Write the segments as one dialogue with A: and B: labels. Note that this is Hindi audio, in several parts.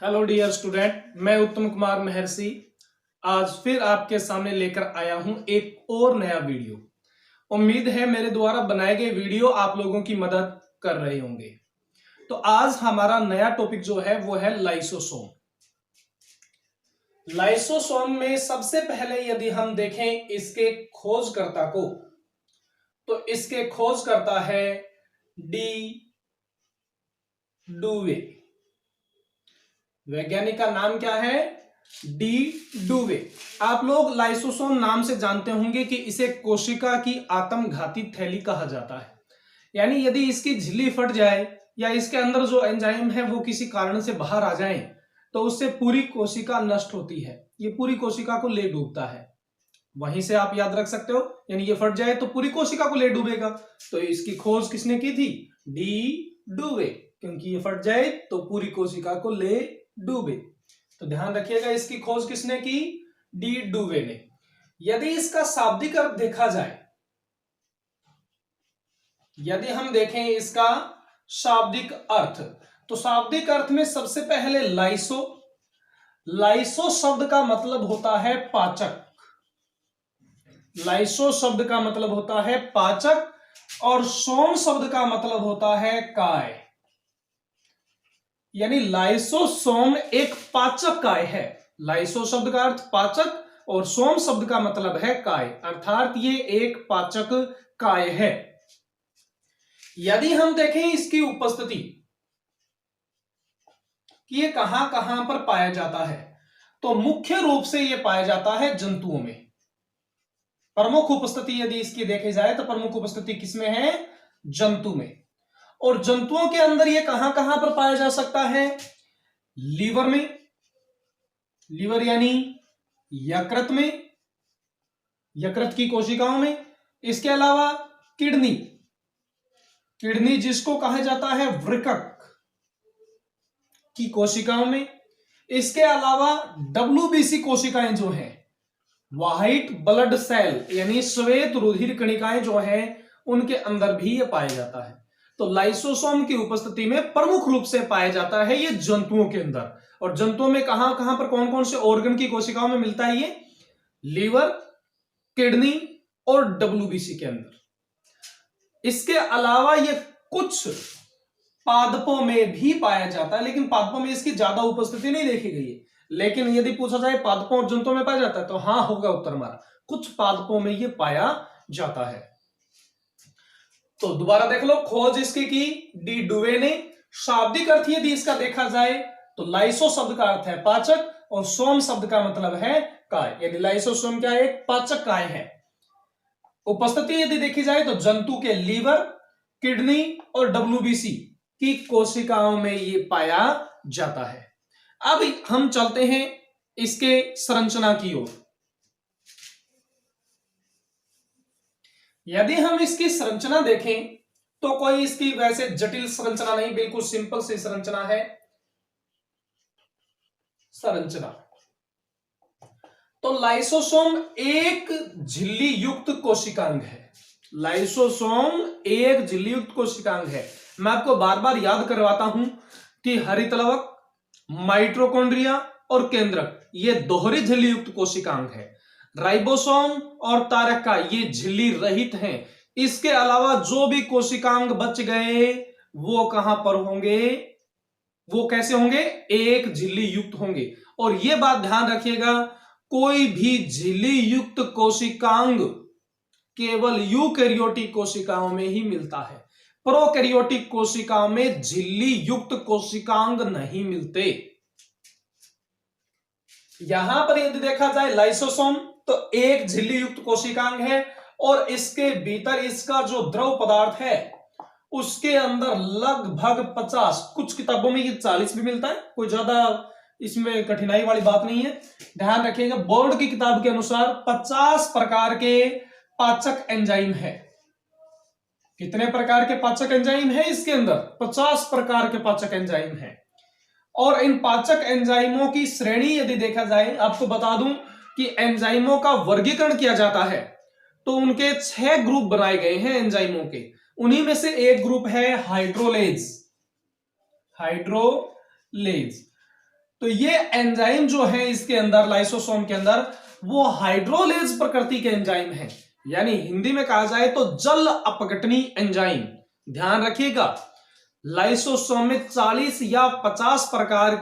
A: हेलो डियर स्टूडेंट, मैं उत्तम कुमार महर्षि आज फिर आपके सामने लेकर आया हूं एक और नया वीडियो। उम्मीद है मेरे द्वारा बनाए गए वीडियो आप लोगों की मदद कर रहे होंगे। तो आज हमारा नया टॉपिक जो है वो है लाइसोसोम। लाइसोसोम में सबसे पहले यदि हम देखें इसके खोजकर्ता को, तो इसके खोजकर्ता है डी डुवे। वैज्ञानिक का नाम क्या है? डी डुवे। आप लोग लाइसोसोम नाम से जानते होंगे कि इसे कोशिका की आत्मघाती थैली कहा जाता है। यानी यदि इसकी झिल्ली फट जाए या इसके अंदर जो एंजाइम है वो किसी कारण से बाहर आ जाए तो उससे पूरी कोशिका नष्ट होती है। ये पूरी कोशिका को ले डूबता है। वहीं से आप याद रख सकते हो, यानी ये फट जाए तो पूरी कोशिका को ले डूबेगा। तो इसकी खोज किसने की थी? डी डुवे। क्योंकि ये फट जाए तो पूरी कोशिका को ले डूबे। तो ध्यान रखिएगा, इसकी खोज किसने की? डी डुवे ने। यदि इसका शाब्दिक अर्थ देखा जाए, यदि हम देखें इसका शाब्दिक अर्थ, तो शाब्दिक अर्थ में सबसे पहले लाइसो। लाइसो शब्द का मतलब होता है पाचक। लाइसो शब्द का मतलब होता है पाचक और सोम शब्द का मतलब होता है काय। यानी लाइसोसोम एक पाचक काय है। लाइसो शब्द का अर्थ पाचक और सोम शब्द का मतलब है काय, अर्थात ये एक पाचक काय है। यदि हम देखें इसकी उपस्थिति कि ये कहां कहां पर पाया जाता है, तो मुख्य रूप से ये पाया जाता है जंतुओं में। प्रमुख उपस्थिति यदि इसकी देखी जाए तो प्रमुख उपस्थिति किसमें है? जंतु में। और जंतुओं के अंदर ये कहां कहां पर पाया जा सकता है? लीवर में, लीवर यानी यकृत में, यकृत की कोशिकाओं में। इसके अलावा किडनी, किडनी जिसको कहा जाता है वृक्क की कोशिकाओं में। इसके अलावा डब्ल्यूबीसी कोशिकाएं जो हैं, व्हाइट ब्लड सेल यानी श्वेत रुधिर कणिकाएं जो हैं, उनके अंदर भी यह पाया जाता है। तो लाइसोसोम की उपस्थिति में प्रमुख रूप से पाया जाता है ये जंतुओं के अंदर। और जंतुओं में कहां कहां पर कौन कौन से ऑर्गन की कोशिकाओं में मिलता है ये? लीवर, किडनी और डब्ल्यूबीसी के अंदर। इसके अलावा ये कुछ पादपों में भी पाया जाता है, लेकिन पादपों में इसकी ज्यादा उपस्थिति नहीं देखी गई है। लेकिन यदि पूछा जाए पादपों और जंतुओं में पाया जाता है, तो हां होगा उत्तर हमारा, कुछ पादपों में यह पाया जाता है। तो दोबारा देख लो, खोज इसकी की डी डुवे ने। शाब्दिक अर्थ यदि इसका देखा जाए तो लाइसो शब्द का अर्थ है पाचक और सोम शब्द का मतलब है काय। यानी लाइसोसोम क्या है? एक पाचक काय है। उपस्थिति यदि देखी जाए तो जंतु के लीवर, किडनी और डब्ल्यूबीसी की कोशिकाओं में ये पाया जाता है। अब हम चलते हैं इसके संरचना की ओर। यदि हम इसकी संरचना देखें तो कोई इसकी वैसे जटिल संरचना नहीं, बिल्कुल सिंपल सी संरचना है। संरचना तो लाइसोसोम एक झिल्ली युक्त कोशिकांग है। लाइसोसोम एक झिल्ली युक्त कोशिकांग है। मैं आपको बार बार याद करवाता हूं कि हरितलवक, माइटोकॉन्ड्रिया और केंद्रक ये दोहरी झिल्ली युक्त कोशिकांग है। राइबोसोम और तारका ये झिल्ली रहित हैं। इसके अलावा जो भी कोशिकांग बच गए वो कहां पर होंगे? वो कैसे होंगे? एक झिल्ली युक्त होंगे। और यह बात ध्यान रखिएगा, कोई भी झिल्ली युक्त कोशिकांग केवल यूकैरियोटिक कोशिकाओं में ही मिलता है। प्रोकैरियोटिक कोशिकाओं में झिल्ली युक्त कोशिकांग नहीं मिलते। यहां पर यदि देखा जाए लाइसोसोम तो एक झिल्ली युक्त कोशिकांग है और इसके भीतर इसका जो द्रव पदार्थ है उसके अंदर लगभग 50, कुछ किताबों में ये 40 भी मिलता है। कोई ज्यादा इसमें कठिनाई वाली बात नहीं है। ध्यान रखिएगा, बोर्ड की किताब के अनुसार 50 प्रकार के पाचक एंजाइम है। कितने प्रकार के पाचक एंजाइम है इसके अंदर? 50 प्रकार के पाचक एंजाइम है। और इन पाचक एंजाइमों की श्रेणी यदि देखा जाए, आपको बता दूं कि एंजाइमों का वर्गीकरण किया जाता है तो उनके 6 ग्रुप बनाए गए हैं एंजाइमों के। उन्हीं में से एक ग्रुप है हाइड्रोलेज। हाइड्रोलेज तो ये एंजाइम जो है इसके अंदर, लाइसोसोम के अंदर, वो हाइड्रोलेज प्रकृति के एंजाइम है, यानी हिंदी में कहा जाए तो जल अपघटनी एंजाइम। ध्यान रखिएगा, लाइसोसोम में 40 या 50 प्रकार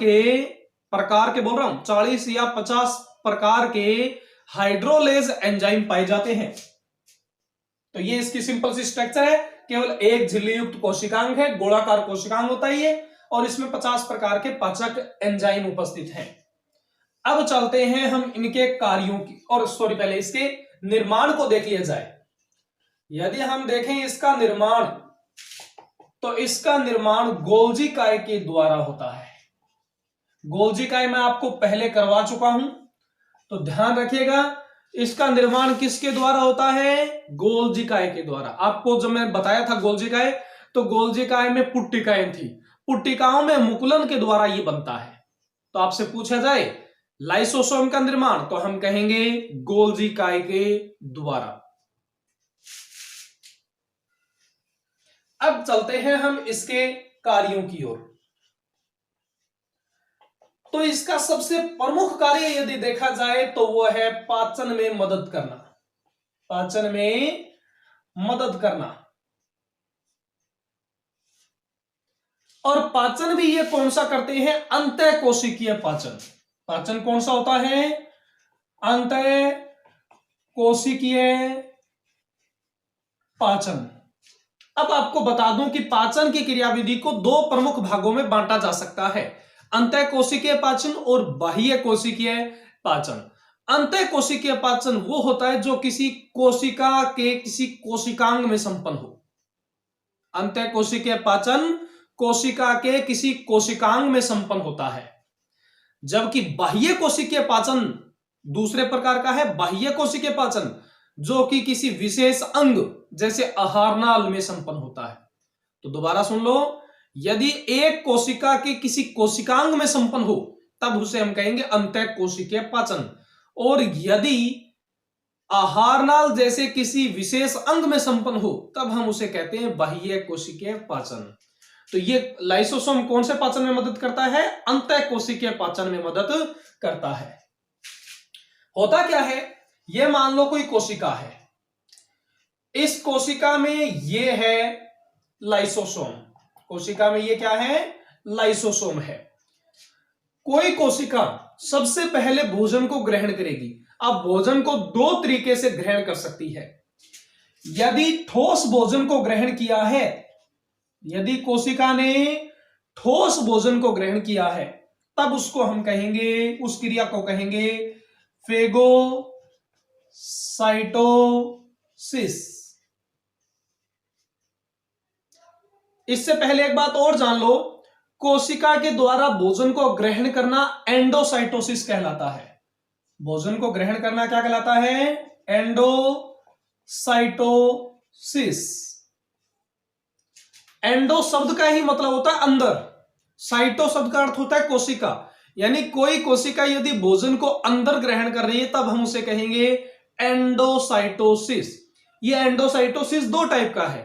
A: के बोल रहा हूं, 40 या 50 प्रकार के हाइड्रोलेज एंजाइम पाए जाते हैं। तो ये इसकी सिंपल सी स्ट्रक्चर है, केवल एक झिल्ली युक्त कोशिकांग है, गोलाकार कोशिकांग होता है ये, और इसमें 50 प्रकार के पाचक एंजाइम उपस्थित हैं। अब चलते हैं हम इनके कार्यों की, और सॉरी पहले इसके निर्माण को देख लिया जाए। यदि हम देखें इसका निर्माण, तो इसका निर्माण गोल्जी काय के द्वारा होता है। गोल्जी काय मैं आपको पहले करवा चुका हूं, तो ध्यान रखिएगा, इसका निर्माण किसके द्वारा होता है? गोल्जी काय के द्वारा। आपको जब मैं बताया था गोल्जी काय, तो गोल्जी काय में पुट्टिकाएं थी, पुट्टिकाओं में मुकुलन के द्वारा ये बनता है। तो आपसे पूछा जाए लाइसोसोम का निर्माण, तो हम कहेंगे गोल्जी काय के द्वारा। अब चलते हैं हम इसके कार्यों की ओर। तो इसका सबसे प्रमुख कार्य यदि देखा जाए तो वह है पाचन में मदद करना, पाचन में मदद करना। और पाचन भी ये कौन सा करते हैं? अंतः कोशिकीय पाचन। पाचन कौन सा होता है? अंतः कोशिकीय पाचन। अब आपको बता दूं कि पाचन की क्रियाविधि को दो प्रमुख भागों में बांटा जा सकता है, अंतः कोशिकीय पाचन और बाह्य कोशिकीय पाचन। अंतः कोशिकीय पाचन वो होता है जो किसी कोशिका के किसी कोशिकांग में संपन्न हो। अंतः कोशिकीय पाचन कोशिका के किसी कोशिकांग में संपन्न होता है, जबकि बाह्य कोशिकीय पाचन दूसरे प्रकार का है। बाह्य कोशिकीय पाचन जो कि किसी विशेष अंग जैसे आहारनाल में संपन्न होता है। तो दोबारा सुन लो, यदि एक कोशिका के किसी कोशिकांग में संपन्न हो तब उसे हम कहेंगे अंतः कोशिकीय पाचन, और यदि आहारनाल जैसे किसी विशेष अंग में संपन्न हो तब हम उसे कहते हैं बाह्य कोशिकीय पाचन। तो ये लाइसोसोम कौन से पाचन में मदद करता है? अंतः कोशिकीय पाचन में मदद करता है। होता क्या है, ये मान लो कोई कोशिका है, इस कोशिका में ये है लाइसोसोम, कोशिका में ये क्या है? लाइसोसोम है। कोई कोशिका सबसे पहले भोजन को ग्रहण करेगी। अब भोजन को दो तरीके से ग्रहण कर सकती है। यदि ठोस भोजन को ग्रहण किया है, यदि कोशिका ने ठोस भोजन को ग्रहण किया है, तब उसको हम कहेंगे, उस क्रिया को कहेंगे फेगोसाइटोसिस। इससे पहले एक बात और जान लो, कोशिका के द्वारा भोजन को ग्रहण करना एंडोसाइटोसिस कहलाता है। भोजन को ग्रहण करना क्या कहलाता है? एंडोसाइटोसिस। एंडो शब्द का ही मतलब होता है अंदर, साइटो शब्द का अर्थ होता है कोशिका, यानी कोई कोशिका यदि भोजन को अंदर ग्रहण कर रही है तब हम उसे कहेंगे एंडोसाइटोसिस। ये एंडोसाइटोसिस दो टाइप का है।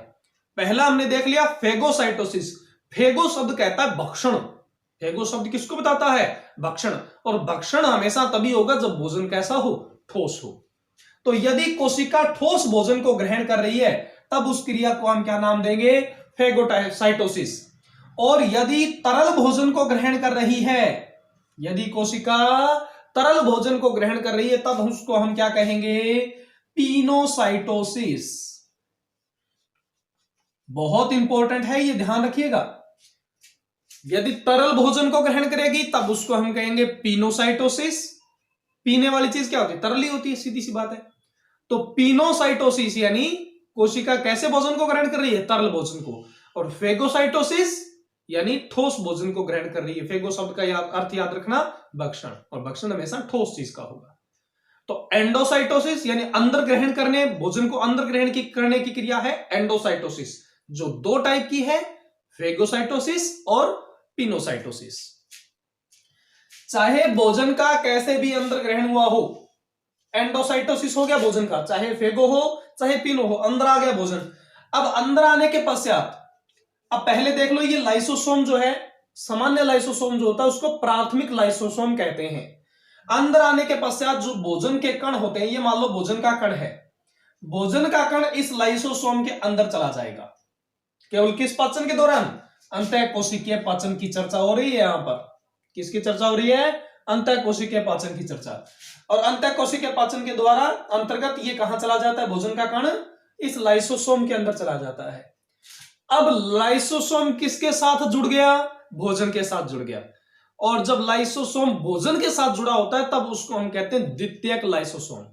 A: पहला हमने देख लिया फेगोसाइटोसिस। फेगो शब्द कहता है भक्षण। फेगो शब्द किसको बताता है? भक्षण। और भक्षण हमेशा तभी होगा जब भोजन कैसा हो? ठोस हो। तो यदि कोशिका ठोस भोजन को ग्रहण कर रही है तब उस क्रिया को हम क्या नाम देंगे? फेगोसाइटोसिस। और यदि तरल भोजन को ग्रहण कर रही है, यदि कोशिका तरल भोजन को ग्रहण कर रही है तब उसको हम क्या कहेंगे? पिनोसाइटोसिस। बहुत इंपॉर्टेंट है, ये ध्यान रखिएगा। यदि तरल भोजन को ग्रहण करेगी तब उसको हम कहेंगे पिनोसाइटोसिस। पीने वाली चीज क्या होती है? तरल ही होती है, सीधी सी बात है। तो पिनोसाइटोसिस यानी कोशिका कैसे भोजन को ग्रहण कर रही है? तरल भोजन को। और फेगोसाइटोसिस यानी ठोस भोजन को ग्रहण कर रही है। फेगो शब्द का अर्थ याद रखना भक्षण, और भक्षण हमेशा ठोस चीज का होगा। तो एंडोसाइटोसिस यानी अंदर ग्रहण करने, भोजन को अंदर ग्रहण करने की क्रिया है एंडोसाइटोसिस, जो दो टाइप की है, फेगोसाइटोसिस और पिनोसाइटोसिस। चाहे भोजन का कैसे भी अंदर ग्रहण हुआ हो, एंडोसाइटोसिस हो गया भोजन का, चाहे फेगो हो चाहे पिनो हो, अंदर आ गया भोजन। अब अंदर आने के पश्चात अब पहले देख लो, ये लाइसोसोम जो है सामान्य लाइसोसोम जो होता है उसको प्राथमिक लाइसोसोम कहते हैं। अंदर आने के पश्चात जो भोजन के कण होते हैं, ये मान लो भोजन का कण है, भोजन का कण इस लाइसोसोम के अंदर चला जाएगा। केवल किस पाचन के दौरान? अंतःकोशिकीय पाचन की चर्चा हो रही है। यहां पर किसकी चर्चा हो रही है? अंतःकोशिकीय पाचन की चर्चा। और अंतःकोशिकीय पाचन के द्वारा अंतर्गत ये कहां चला जाता है? भोजन का कण इस लाइसोसोम के अंदर चला जाता है। अब लाइसोसोम किसके साथ जुड़ गया? भोजन के साथ जुड़ गया। और जब लाइसोसोम भोजन के साथ जुड़ा होता है तब उसको हम कहते हैं द्वितीयक लाइसोसोम।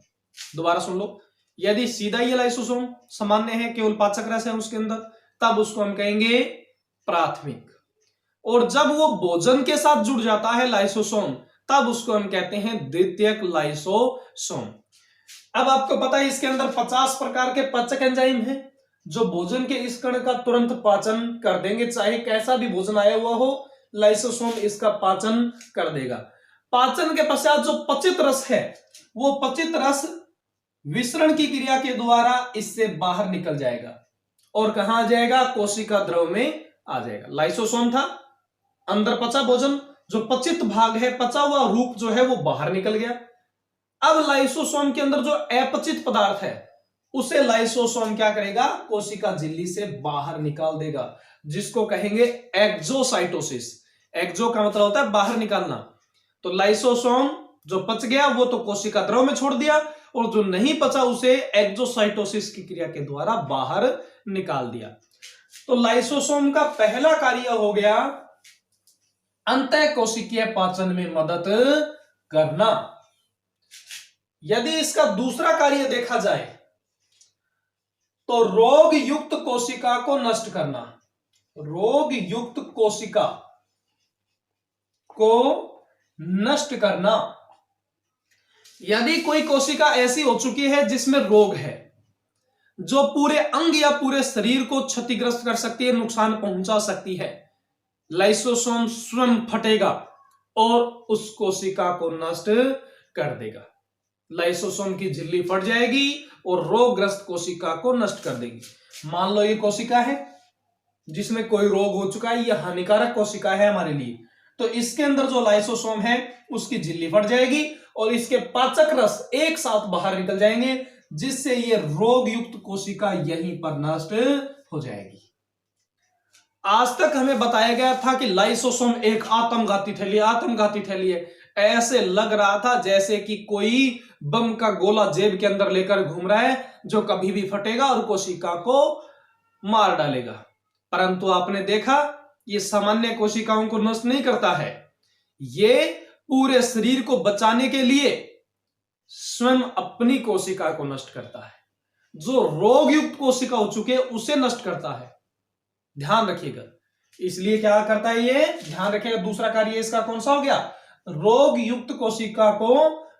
A: दोबारा सुन लो, यदि सीधा ये लाइसोसोम सामान्य है, केवल पाचक रस है उसके अंदर, तब उसको हम कहेंगे प्राथमिक। और जब वो भोजन के साथ जुड़ जाता है लाइसोसोम, तब उसको हम कहते हैं द्वितीयक लाइसोसोम। अब आपको पता है इसके अंदर 50 प्रकार के पाचक एंजाइम हैं जो भोजन के इस कण का तुरंत पाचन कर देंगे, चाहे कैसा भी भोजन आया हुआ हो, लाइसोसोम इसका पाचन कर देगा। पाचन के पश्चात जो पचित रस है, वो पचित रस विसरण की क्रिया के द्वारा इससे बाहर निकल जाएगा और कहां आ जाएगा? कोशिका द्रव में आ जाएगा। लाइसोसोम था, अंदर पचा भोजन, जो पचित भाग है, पचा हुआ रूप जो है वो बाहर निकल गया। अब लाइसोसोम के अंदर जो अपचित पदार्थ है उसे लाइसोसोम क्या करेगा? कोशिका झिल्ली से बाहर निकाल देगा, जिसको कहेंगे एक्सोसाइटोसिस। एक्सो का मतलब होता है बाहर निकालना। तो लाइसोसोम जो पच गया वो तो कोशिका द्रव में छोड़ दिया, और जो नहीं पचा उसे एक्सोसाइटोसिस की क्रिया के द्वारा बाहर निकाल दिया। तो लाइसोसोम का पहला कार्य हो गया अंतःकोशिकीय पाचन में मदद करना। यदि इसका दूसरा कार्य देखा जाए तो रोग युक्त कोशिका को नष्ट करना। रोग युक्त कोशिका को नष्ट करना। यदि कोई कोशिका ऐसी हो चुकी है जिसमें रोग है, जो पूरे अंग या पूरे शरीर को क्षतिग्रस्त कर सकती है, नुकसान पहुंचा सकती है, लाइसोसोम स्वयं फटेगा और उस कोशिका को नष्ट कर देगा। लाइसोसोम की झिल्ली फट जाएगी और रोगग्रस्त कोशिका को नष्ट कर देगी। मान लो ये कोशिका है जिसमें कोई रोग हो चुका है, ये हानिकारक कोशिका है हमारे लिए, तो इसके अंदर जो लाइसोसोम है उसकी झिल्ली फट जाएगी और इसके पाचक रस एक साथ बाहर निकल जाएंगे, जिससे ये रोग युक्त कोशिका यहीं पर नष्ट हो जाएगी। आज तक हमें बताया गया था कि लाइसोसोम एक आत्मघाती थैली है। ऐसे लग रहा था जैसे कि कोई बम का गोला जेब के अंदर लेकर घूम रहा है जो कभी भी फटेगा और कोशिका को मार डालेगा। परंतु आपने देखा ये सामान्य कोशिकाओं को नष्ट नहीं करता है, ये पूरे शरीर को बचाने के लिए स्वयं अपनी कोशिका को नष्ट करता है। जो रोग युक्त कोशिका हो चुके उसे नष्ट करता है, ध्यान रखिएगा। इसलिए क्या करता है ये, ध्यान रखिएगा। दूसरा कार्य इसका कौन सा हो गया? रोग युक्त कोशिका को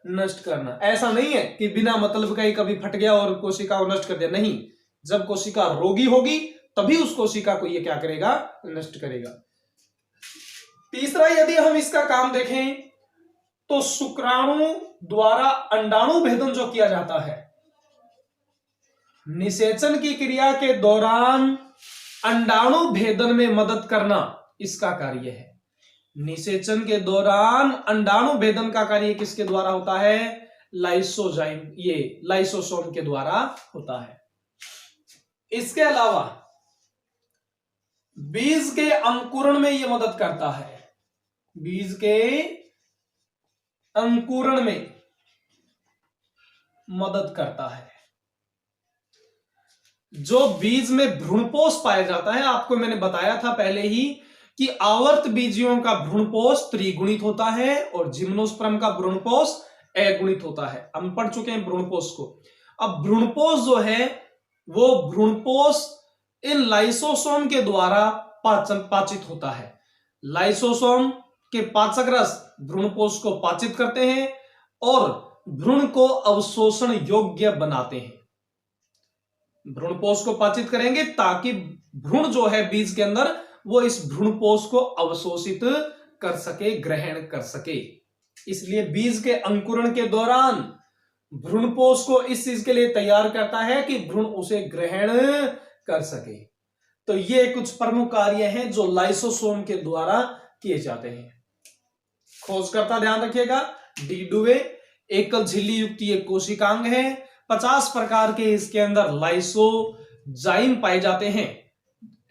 A: नष्ट करना। ऐसा नहीं है कि बिना मतलब का ही कभी फट गया और कोशिका को नष्ट कर दिया, नहीं। जब कोशिका रोगी होगी तभी उस कोशिका को ये क्या करेगा? नष्ट करेगा। तीसरा, यदि हम इसका काम देखें तो शुक्राणु द्वारा अंडाणु भेदन जो किया जाता है, निषेचन की क्रिया के दौरान अंडाणु भेदन में मदद करना इसका कार्य है। निषेचन के दौरान अंडाणु भेदन का कार्य किसके द्वारा होता है? लाइसोजाइम, ये लाइसोसोम के द्वारा होता है। इसके अलावा बीज के अंकुरण में यह मदद करता है। बीज के अंकुरण में मदद करता है। जो बीज में भ्रूणपोष पाया जाता है, आपको मैंने बताया था पहले ही कि आवर्त बीजियों का भ्रूणपोष त्रिगुणित होता है और जिम्नोस्पर्म का भ्रूणपोष अगुणित होता है। हम पढ़ चुके हैं भ्रूणपोष को। अब भ्रूणपोष जो है वो भ्रूणपोष इन लाइसोसोम के द्वारा पाचित होता है। लाइसोसोम के पाचक रस भ्रूणपोष को पाचित करते हैं और भ्रूण को अवशोषण योग्य बनाते हैं। भ्रूणपोष को पाचित करेंगे ताकि भ्रूण जो है बीज के अंदर वो इस भ्रूणपोष को अवशोषित कर सके, ग्रहण कर सके। इसलिए बीज के अंकुरण के दौरान भ्रूणपोष को इस चीज के लिए तैयार करता है कि भ्रूण उसे ग्रहण कर सके। तो ये कुछ प्रमुख कार्य हैं जो लाइसोसोम के द्वारा किए जाते हैं। खोजकर्ता ध्यान रखिएगा, डी डुवे एकल झिल्ली युक्त एक कोशिकांग है। 50 प्रकार के इसके अंदर लाइसोजाइम पाए जाते हैं,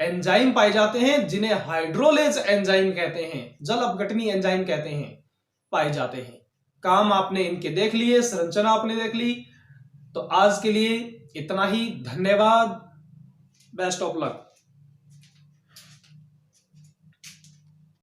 A: एंजाइम पाए जाते हैं, जिन्हें हाइड्रोलेज एंजाइम कहते हैं, जल अपघटनी एंजाइम कहते हैं, पाए जाते हैं। काम आपने इनके देख लिए, संरचना आपने देख ली। तो आज के लिए इतना ही, धन्यवाद, बेस्ट ऑफ लक।